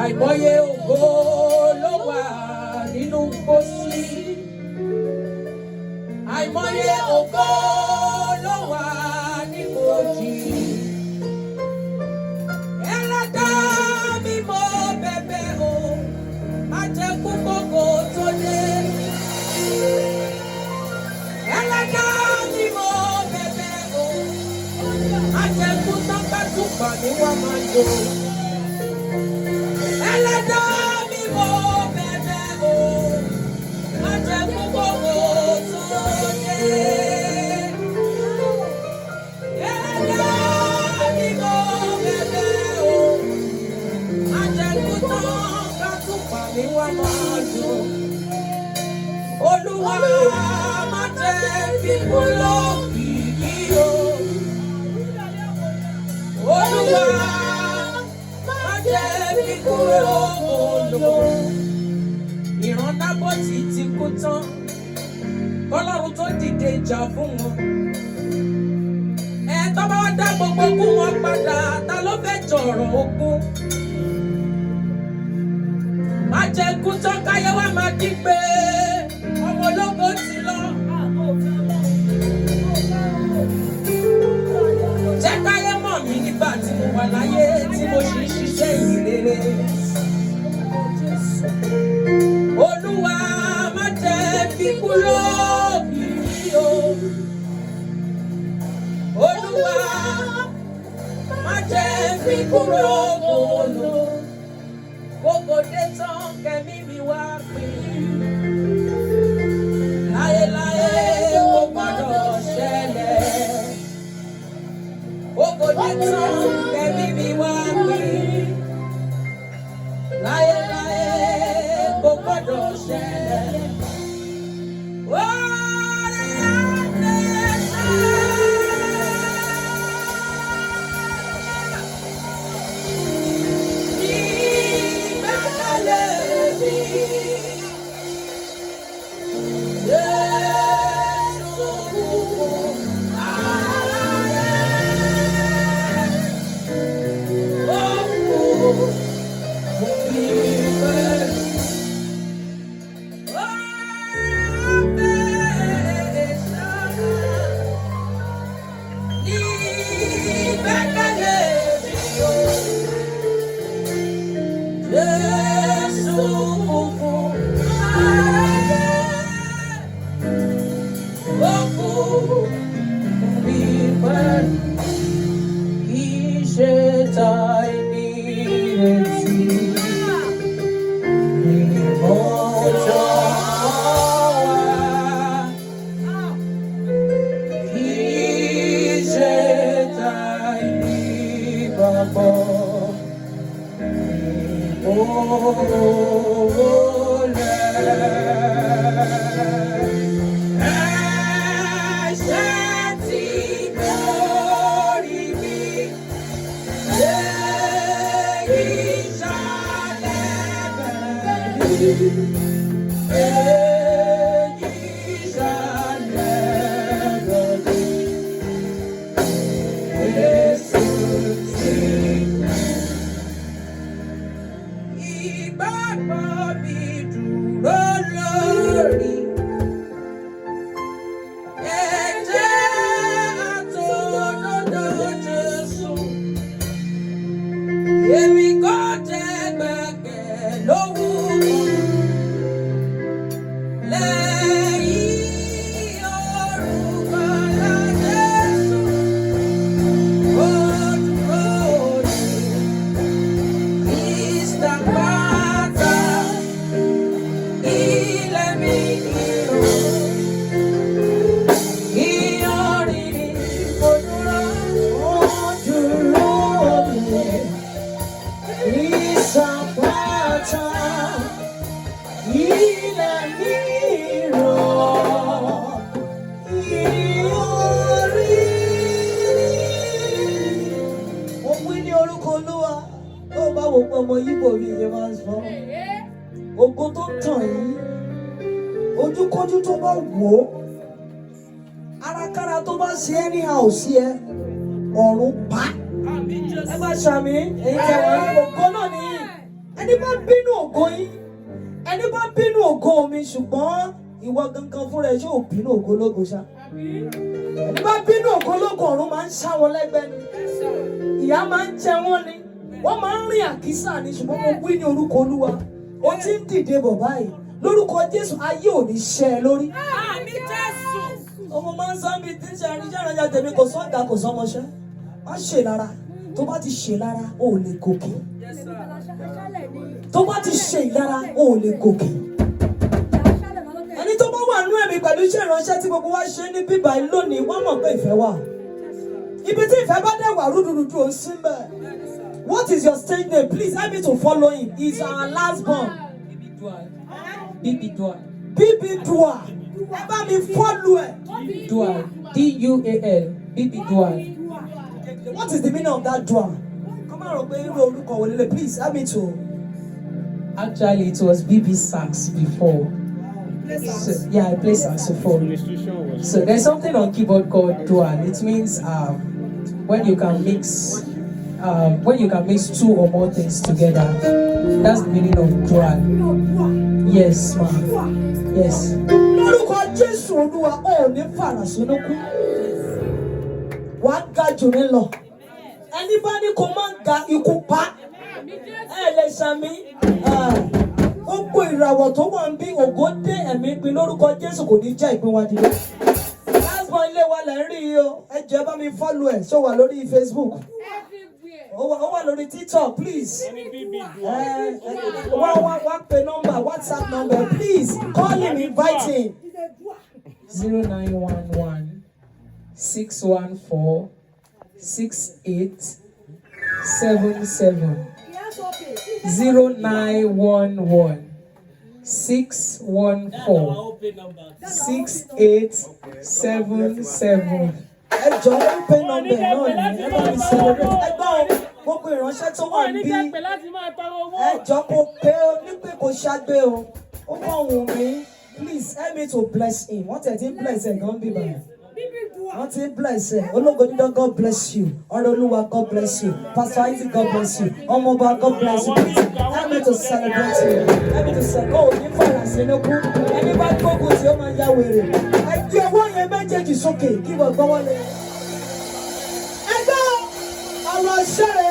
àìmọye ògo ló wà nínú pósí. Àìmọye ògo ló wà nínú òjì. Ẹlẹ́dàá mi mo bẹ̀bẹ̀ o, má jẹ́ kú gbogbo tó dé. Ẹlẹ́dàá mi mo bẹ̀bẹ̀ o, má jẹ́ kú tọ́pẹ́tùpà ní wọ́n máa jò. Ẹlẹ́dàá mi mo bẹ̀bẹ̀ o, má jẹ́ kú gbogbo tó dé. Ẹlẹ́dàá mi mo bẹ̀bẹ̀ o, má jẹ́ kú tọ́pẹ́tùpà ní wọ́n máa jò. Olúwa má jẹ́ kí kú lókìkí o. Olúwa má jẹ́ kí kú lókòlò. Ìran Nábọ́tì ti kú tán, k'Ọlọ́run tó dìde ìjà fún wọn. Tó bá wá dá gbogbo ogún wọn padà, ta ló fẹ́ jọ̀rọ̀ ogún? Má jẹ́ kú tán káyé wá máa dí pé ọmọ ológo ti lọ. Jẹ́ káyé mọ̀ mí nígbà tí mo wà láyé, tí mo ṣì ń ṣiṣẹ́ ìrere. Olúwa má jẹ́ kí kú lókìkí o. Olúwa má jẹ́ kí kú lókòlò. Gbogbo dé tán kẹ́mi mi wá pín. Láyéláyé kò gbọ́dọ̀ ṣẹlẹ̀. Gbogbo dé tán kẹ́mi mi wá pín. Láyéláyé kò gbọ́dọ̀ ṣẹlẹ̀. ọmọ Yíbò bí ṣe máa ń sọ ògo tó tàn yìí ojúkójú tó bá wò ó arákára tó bá ṣe é ní àòsí ẹ ọ̀run pa ẹ bá ṣàmì èyí tẹ̀wọ̀n ògo náà nìyí ẹni ògo yín. Ẹni bá bínú ògo mi ṣùgbọ́n ìwọ gangan fúnra ẹ ṣé ò bínú ògo lógo ṣá. Ẹni bá bínú ògo lógo ọ̀run máa ń ṣá wọn lẹ́gbẹ́ ni. Ìyà máa ń jẹ wọ́n ni. Wọ́n máa ń rìn àkísà ni ṣùgbọ́n mo wí ní orúkọ Olúwa. Ó ti ń dìde bọ̀ báyìí. Lórúkọ Jésù ayé ò ní ṣẹ́ ẹ lórí. Àmín Jésù. Ọmọ máa ń sọ bí tí ń ṣe àríṣẹ́ ìrànjà tèmi kò sọ́ọ̀gà kò sọ́mọṣẹ́. Má ṣe lára. Tó bá ti ṣe lára, o ò lè gòkè. Tó bá ti ṣe ìlara, o ò lè gòkè. Ẹni tó bá wà nú ẹ̀mí pẹ̀lú iṣẹ́ ìránṣẹ́ tí gbogbo wa ṣe ní bíbá yìí lónìí, wọ́n mọ̀ pé ìfẹ́ wà. Ibi tí ìfẹ́ bá dẹ̀ wà rúdurùdu ò ń sí mbẹ̀. What is your stage name? Please help me to follow him. He's our last born. bdual. bdual. Ẹ bá mi follow ẹ. Dual. dual. bdual. What is the meaning of that dual? Come on, please help me to. Actually, it was BB sax before. So, yeah, I play saxophone. So there's something on keyboard called dual. It means when you can mix two or more things together. That's the meaning of dual. Yes, ma'am. Yes. Lórúkọ Jésù Olúwa ò ní fara sínúkú. Wàá ga jù mí lọ. Ẹni bá ní kó má ga ikú pa. Ẹ lè ṣàmì. Gbogbo ìràwọ̀ tó wà ń bí ògo dé ẹ̀mí pin lórúkọ Jésù kò ní jẹ́ ìpín wa dìde. Lásìkò ilé wa lẹ̀ ń rí i o. Ẹ jẹ́ bá mi follow ẹ̀ ṣó wà lórí Facebook. Ó wà lórí TikTok, please. Wá pe number, WhatsApp number, please. Call him, invite him. 0911 614 6877. 0911 614 6877. Ẹ jọ̀ọ́ ó pay number náà ni ẹ bá mi celebrate. Ẹ gbọ́ gbogbo ìránṣẹ́ tó wà níbí. Ẹ jọ̀ọ́ kó pé o ní pé kò ṣàgbé o. Ó kàn wù mí. Please help me to bless him. Wọ́n tẹ̀ tí ń bless ẹ̀ gan bí báyìí. Wọ́n ti ń bless ẹ̀. Ológo dídán God bless you. Ọ̀rẹ́ Olúwa God bless you. Pastor Isaac God bless you. Ọmọọba God bless you. Please help me to celebrate you. Help me to celebrate. Ó ní fàrà sínúkú. Ẹni bá gbógun tí ó máa ya wèrè. Ẹ gbé owó yẹn méjèèjì sókè kí wọ́n gbọ́wọ́ lé. Ẹgbẹ́ ọ̀rọ̀ ṣẹlẹ̀.